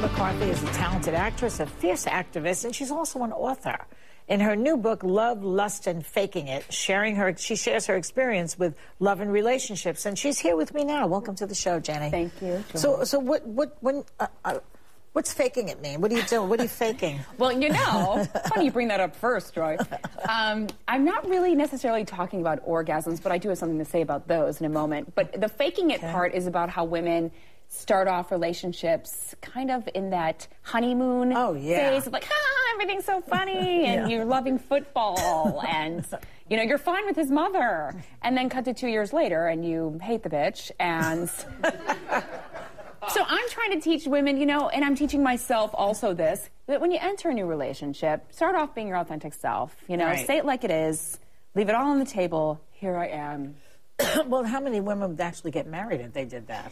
McCarthy is a talented actress, a fierce activist, and she's also an author. In her new book, Love, Lust, and Faking It, she shares her experience with love and relationships, and she's here with me now. Welcome to the show, Jenny. Thank you. So what's faking it mean? What are you doing? What are you faking? Well, you know, funny you bring that up first, Joy. I'm not really necessarily talking about orgasms, but I do have something to say about those in a moment. But the faking it part is about how women start off relationships kind of in that honeymoon phase of like, everything's so funny, and you're loving football, and you know, you're fine with his mother, and then cut to 2 years later and you hate the bitch, and so I'm trying to teach women, you know, and I'm teaching myself also this, that when you enter a new relationship, start off being your authentic self, you know, say it like it is, leave it all on the table, here I am. Well, how many women would actually get married if they did that?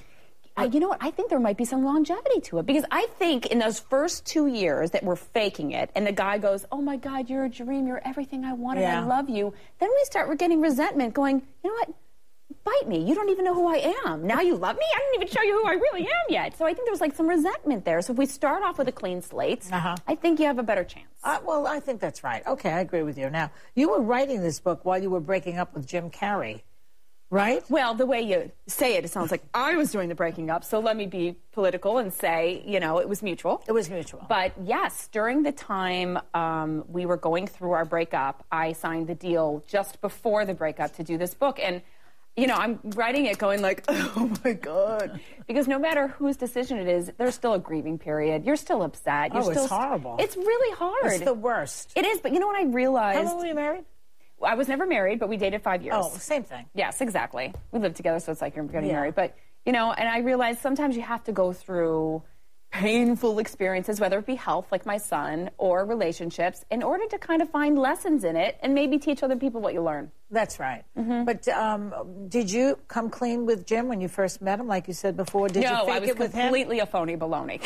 You know what? I think there might be some longevity to it, because I think in those first 2 years that we're faking it, and the guy goes, oh my God, you're a dream, you're everything I wanted, I love you. Then we start getting resentment, going, you know what? Bite me. You don't even know who I am. Now you love me? I didn't even show you who I really am yet. So I think there's like some resentment there. So if we start off with a clean slate, I think you have a better chance. Well, I think that's right. Okay, I agree with you. Now, you were writing this book while you were breaking up with Jim Carrey. Right? Well, the way you say it, it sounds like I was doing the breaking up. So let me be political and say, you know, it was mutual. It was mutual. But yes, during the time we were going through our breakup, I signed the deal just before the breakup to do this book. And, you know, I'm writing it going like, oh my God. Because no matter whose decision it is, there's still a grieving period. You're still upset. You're still it's horrible. It's really hard. It's the worst. It is. But you know what I realized? How long were you married? I was never married, but we dated 5 years. Oh, same thing. Yes, exactly. We lived together, so it's like you're getting married. But, you know, and I realized sometimes you have to go through painful experiences, whether it be health, like my son, or relationships, in order to kind of find lessons in it and maybe teach other people what you learn. That's right. But did you come clean with Jim when you first met him, like you said before? Did you fake it with him? No, I was completely a phony baloney.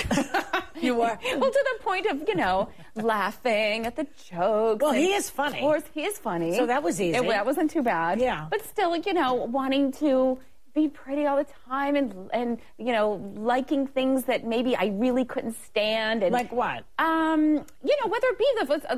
You were? Well, to the point of, you know, laughing at the jokes. Well, he is funny. Of course, he is funny. So that was easy. That wasn't too bad. Yeah. But still, you know, wanting to be pretty all the time and you know, liking things that maybe I really couldn't stand. And like what? You know, whether it be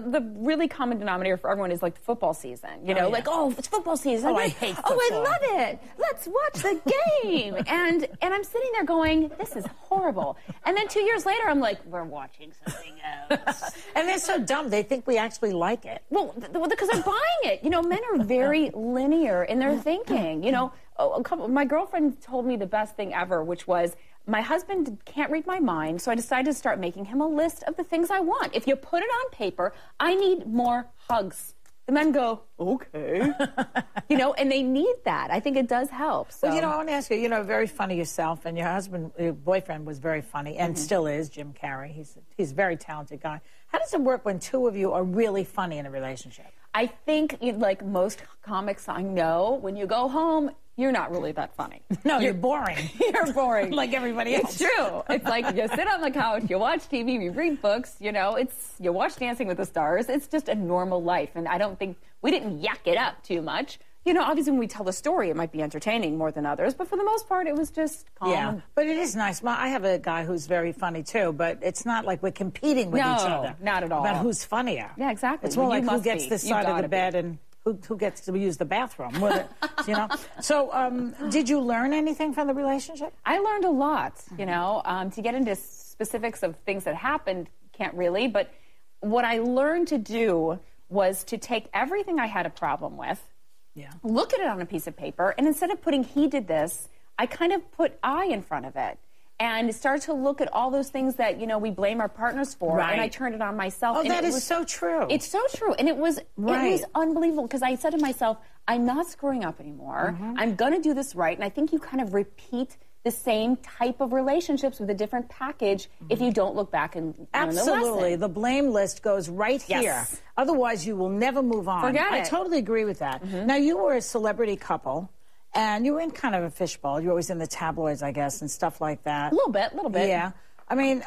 the really common denominator for everyone is like the football season. You know, like, oh, it's football season. Oh, I hate football. Oh, I love it. Let's watch the game. and I'm sitting there going, this is horrible. And then 2 years later, I'm like, we're watching something else. And they're so dumb. They think we actually like it. Well, because they're buying it. You know, men are very linear in their thinking. You know, my girlfriend told me the best thing ever, which was, my husband can't read my mind, so I decided to start making him a list of the things I want. If you put it on paper, I need more hugs. The men go, okay. You know, and they need that. I think it does help. So. Well, you know, I want to ask you, you know, very funny yourself, and your husband, your boyfriend was very funny, and still is, Jim Carrey. He's a very talented guy. How does it work when two of you are really funny in a relationship? I think, like most comics I know, when you go home, you're not really that funny. No, you're boring. You're boring. Like everybody else. It's true. It's like you sit on the couch, you watch TV, you read books, you know, you watch Dancing with the Stars. It's just a normal life. And I don't think, we didn't yak it up too much. You know, obviously when we tell the story, it might be entertaining more than others, but for the most part, it was just calm. Yeah, but it is nice. I have a guy who's very funny, too, but it's not like we're competing with each other. No, not at all. About who's funnier. Yeah, exactly. It's more like who gets this side of the bed and who gets to use the bathroom, you know? So, did you learn anything from the relationship? I learned a lot, you know. To get into specifics of things that happened, can't really, but what I learned to do was to take everything I had a problem with, look at it on a piece of paper, and instead of putting he did this, I kind of put I in front of it. And start to look at all those things that, you know, we blame our partners for. And I turned it on myself. Oh, and that is so true. It's so true. And it was unbelievable, because I said to myself, I'm not screwing up anymore. I'm going to do this right. And I think you kind of repeat the same type of relationships with a different package if you don't look back and learn the lesson. The blame list goes right here. Otherwise, you will never move on. Forget it. I totally agree with that. Now, you were a celebrity couple. And you were in kind of a fishbowl. You were always in the tabloids, I guess, and stuff like that. A little bit. Yeah. I mean,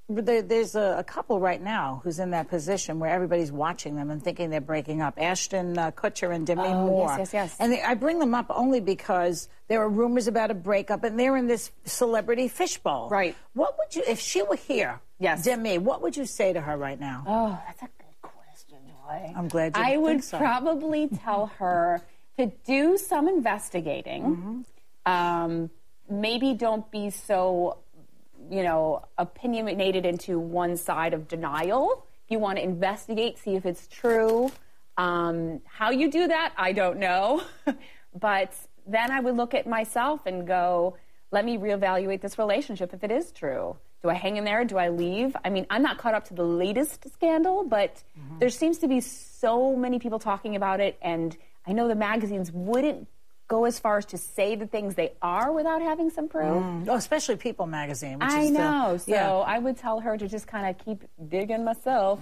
there's a couple right now who's in that position where everybody's watching them and thinking they're breaking up. Ashton Kutcher and Demi Moore. Yes. And I bring them up only because there are rumors about a breakup, and they're in this celebrity fishbowl. Right. What would you, if she were here, Demi, what would you say to her right now? Oh, that's a good question, Joy. I'm glad you I would think so. probably tell her to do some investigating. Maybe don't be so, opinionated into one side of denial. If you want to investigate, see if it's true. How you do that, I don't know. But then I would look at myself and go, let me reevaluate this relationship if it is true. Do I hang in there? Do I leave? I mean, I'm not caught up to the latest scandal, but there seems to be so many people talking about it, and I know the magazines wouldn't go as far as to say the things they are without having some proof. Oh, especially People magazine. Which I is know. So I would tell her to just kind of keep digging myself.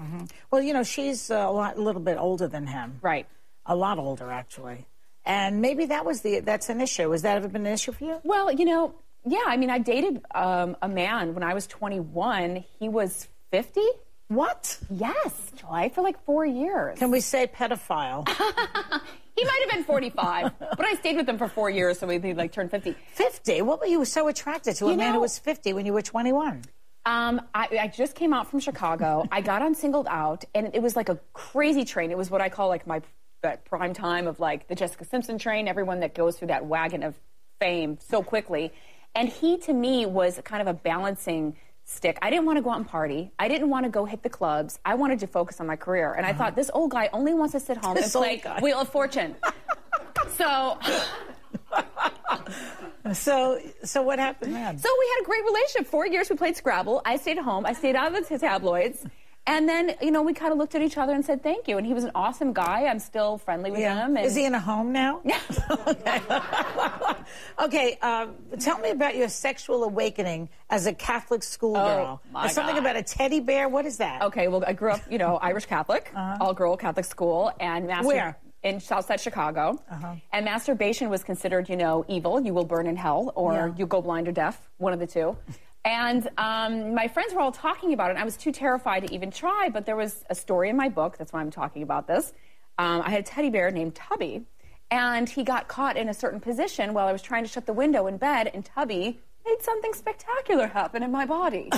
Well, she's a little bit older than him. Right. A lot older, actually. And maybe that's an issue. Has that ever been an issue for you? Well, yeah. I mean, I dated a man when I was 21. He was 50. What? Yes, Joy, for like 4 years. Can we say pedophile? He might have been 45, but I stayed with him for 4 years, so he turned 50. 50? What were you so attracted to? A man who was 50 when you were 21? I just came out from Chicago. I got on Singled Out, and it was like a crazy train. It was what I call like my prime time of like the Jessica Simpson train, everyone that goes through that wagon of fame so quickly. And he, to me, was kind of a balancing stick. I didn't want to go out and party. I didn't want to go hit the clubs. I wanted to focus on my career. And I thought, this old guy only wants to sit home and play Wheel of Fortune. So what happened then? So we had a great relationship. 4 years we played Scrabble. I stayed home. I stayed out of the tabloids. And then, we kind of looked at each other and said thank you. And he was an awesome guy. I'm still friendly with him. And is he in a home now? Yeah. Okay. Tell me about your sexual awakening as a Catholic schoolgirl. Oh, my There's something God. about a teddy bear. What is that? Okay, well, I grew up, Irish Catholic, all-girl Catholic school. And Where? In Southside Chicago. And masturbation was considered, evil. You will burn in hell, or you go blind or deaf, one of the two. And my friends were all talking about it, and I was too terrified to even try, but there was a story in my book, that's why I'm talking about this. I had a teddy bear named Tubby, and he got caught in a certain position while I was trying to shut the window in bed, and Tubby made something spectacular happen in my body.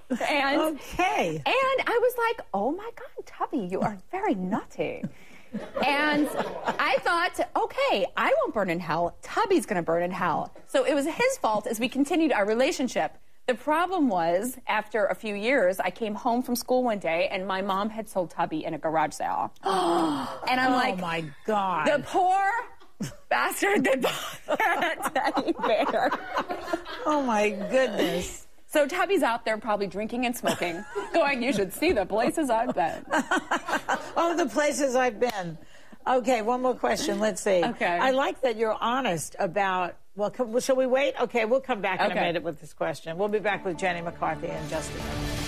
And I was like, oh my God, Tubby, you are very naughty. And I thought, okay, I won't burn in hell. Tubby's going to burn in hell. So it was his fault as we continued our relationship. The problem was, after a few years, I came home from school one day, and my mom had sold Tubby in a garage sale. And I'm like, oh my God. The poor bastard that bought that teddy bear. Oh my goodness. So Tubby's out there probably drinking and smoking, going, you should see the places I've been. Oh, the places I've been. Okay, one more question. Let's see. Okay. I like that you're honest about, shall we wait? Okay, we'll come back in a minute with this question. We'll be back with Jenny McCarthy in just a minute.